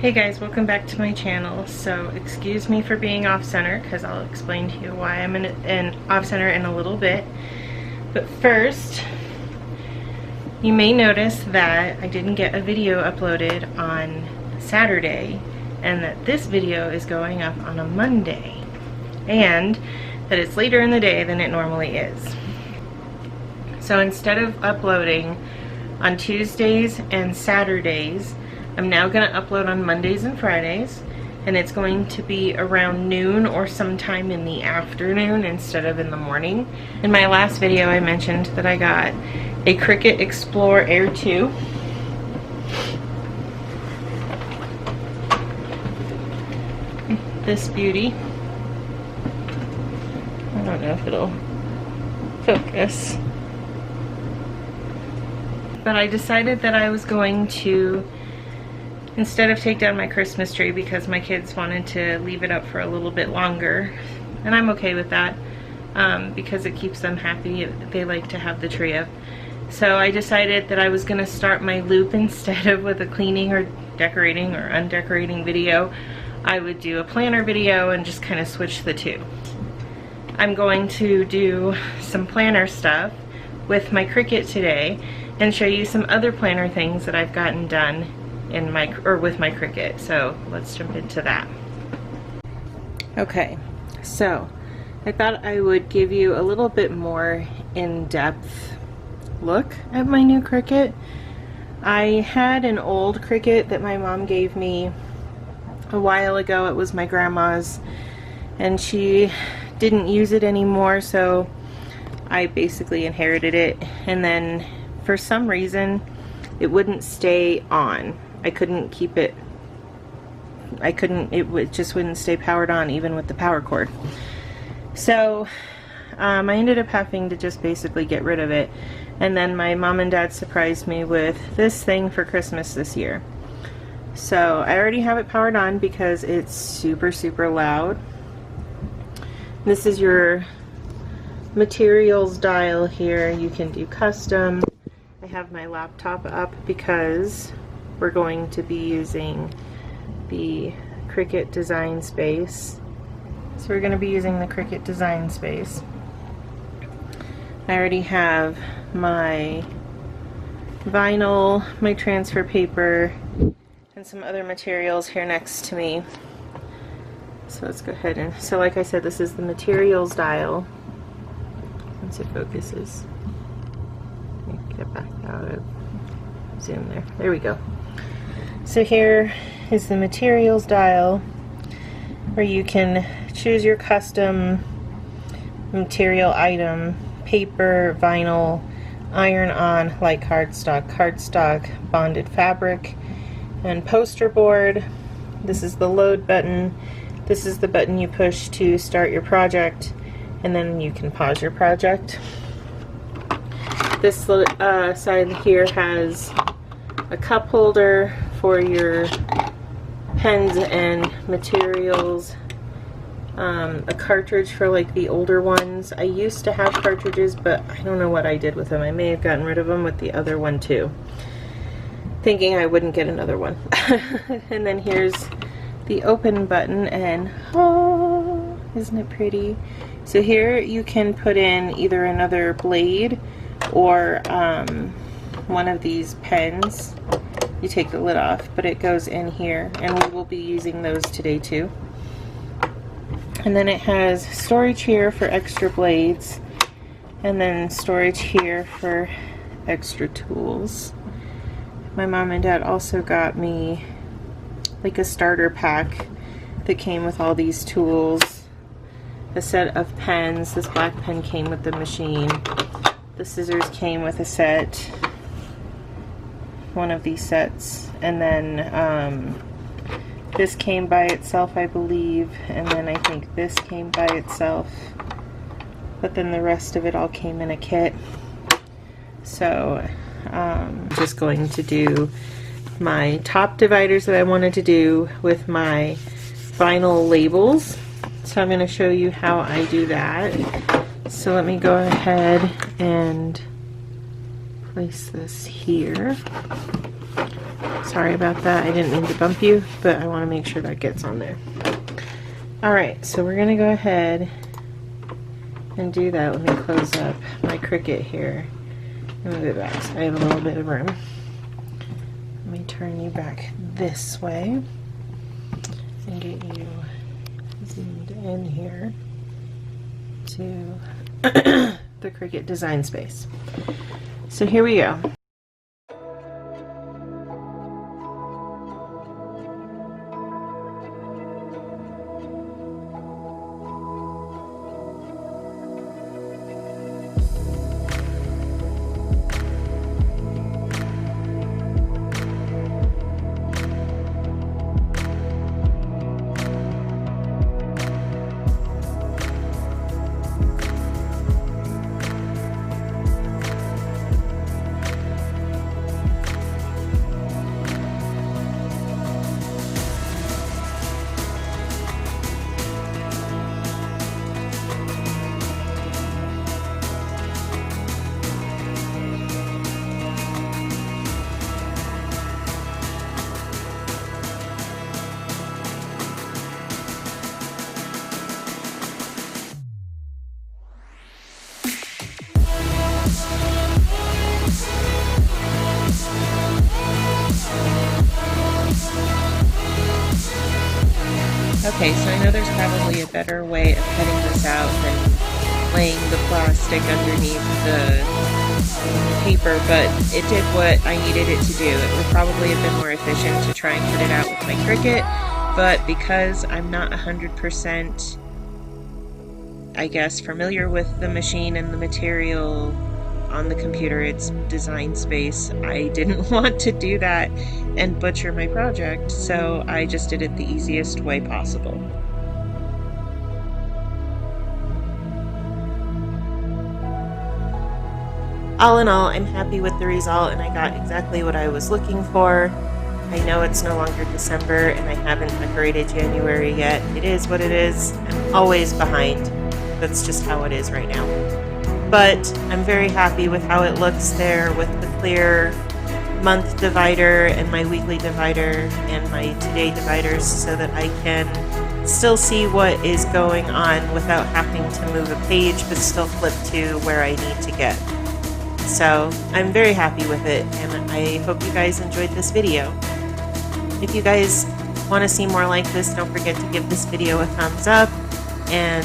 Hey guys, welcome back to my channel. So excuse me for being off center because I'll explain to you why I'm in off center in a little bit. But first, you may notice that I didn't get a video uploaded on Saturday and that this video is going up on a Monday and that it's later in the day than it normally is. So instead of uploading on Tuesdays and Saturdays, I'm now going to upload on Mondays and Fridays, and it's going to be around noon or sometime in the afternoon instead of in the morning. In my last video I mentioned that I got a Cricut Explore Air 2. This beauty. I don't know if it'll focus. But I decided that I was going to, instead of take down my Christmas tree because my kids wanted to leave it up for a little bit longer, and I'm okay with that because it keeps them happy. They like to have the tree up. So I decided that I was going to start my loop instead of with a cleaning or decorating or undecorating video. I would do a planner video and just kind of switch the two. I'm going to do some planner stuff with my Cricut today and show you some other planner things that I've gotten done in my with my Cricut. So let's jump into that. Okay, so I thought I would give you a little bit more in-depth look at my new Cricut. I had an old Cricut that my mom gave me a while ago. It was my grandma's and she didn't use it anymore, so I basically inherited it, and then for some reason it wouldn't stay on. I couldn't keep it, it just wouldn't stay powered on even with the power cord. So I ended up having to just basically get rid of it, and then my mom and dad surprised me with this thing for Christmas this year. So I already have it powered on because it's super loud. This is your materials dial here. You can do custom. I have my laptop up because we're going to be using the Cricut Design Space. So we're going to be using the Cricut Design Space. I already have my vinyl, my transfer paper, and some other materials here next to me. So let's go ahead and, so like I said, this is the materials dial. Once it focuses. Get back out of zoom there. There we go. So here is the materials dial where you can choose your custom material item: paper, vinyl, iron-on, like cardstock, bonded fabric, and poster board. This is the load button. This is the button you push to start your project, and then you can pause your project. This side here has a cup holder for your pens and materials, a cartridge for like the older ones. I used to have cartridges, but I don't know what I did with them. I may have gotten rid of them with the other one too, thinking I wouldn't get another one. And then here's the open button, and oh, isn't it pretty? So here you can put in either another blade or one of these pens. You take the lid off, but it goes in here, and we will be using those today too. And then it has storage here for extra blades, and then storage here for extra tools. My mom and dad also got me like a starter pack that came with all these tools. A set of pens. This black pen came with the machine. The scissors came with a set, one of these sets, and then this came by itself, I believe, and then I think this came by itself, but then the rest of it all came in a kit. So I'm just going to do my top dividers that I wanted to do with my vinyl labels. So I'm going to show you how I do that. So let me go ahead and place this here. Sorry about that, I didn't mean to bump you, but I want to make sure that gets on there. Alright, so we're going to go ahead and do that. Let me close up my Cricut here and move it back so I have a little bit of room. Let me turn you back this way and get you zoomed in here to the Cricut design space. So here we go. Okay, so I know there's probably a better way of cutting this out than laying the plastic underneath the paper, but it did what I needed it to do. It would probably have been more efficient to try and cut it out with my Cricut, but because I'm not 100%, I guess, familiar with the machine and the material on the computer, its design space, I didn't want to do that and butcher my project, so I just did it the easiest way possible. All in all, I'm happy with the result and I got exactly what I was looking for. I know it's no longer December and I haven't decorated January yet. It is what it is. I'm always behind. That's just how it is right now. But I'm very happy with how it looks there with the clear month divider and my weekly divider and my today dividers so that I can still see what is going on without having to move a page but still flip to where I need to get. So I'm very happy with it and I hope you guys enjoyed this video. If you guys want to see more like this, don't forget to give this video a thumbs up and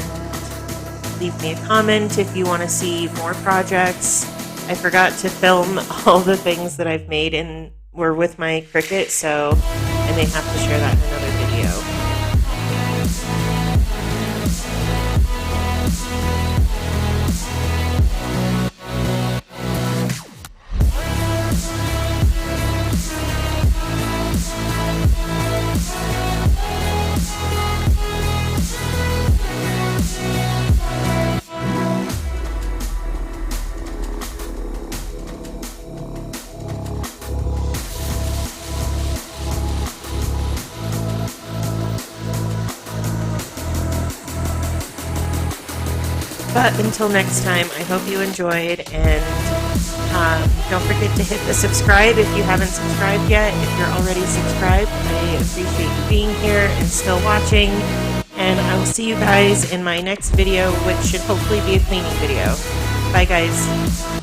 leave me a comment if you want to see more projects. I forgot to film all the things that I've made and were with my Cricut, so I may have to share that in another video. But until next time, I hope you enjoyed, and don't forget to hit the subscribe if you haven't subscribed yet. If you're already subscribed, I appreciate you being here and still watching, and I will see you guys in my next video, which should hopefully be a cleaning video. Bye guys.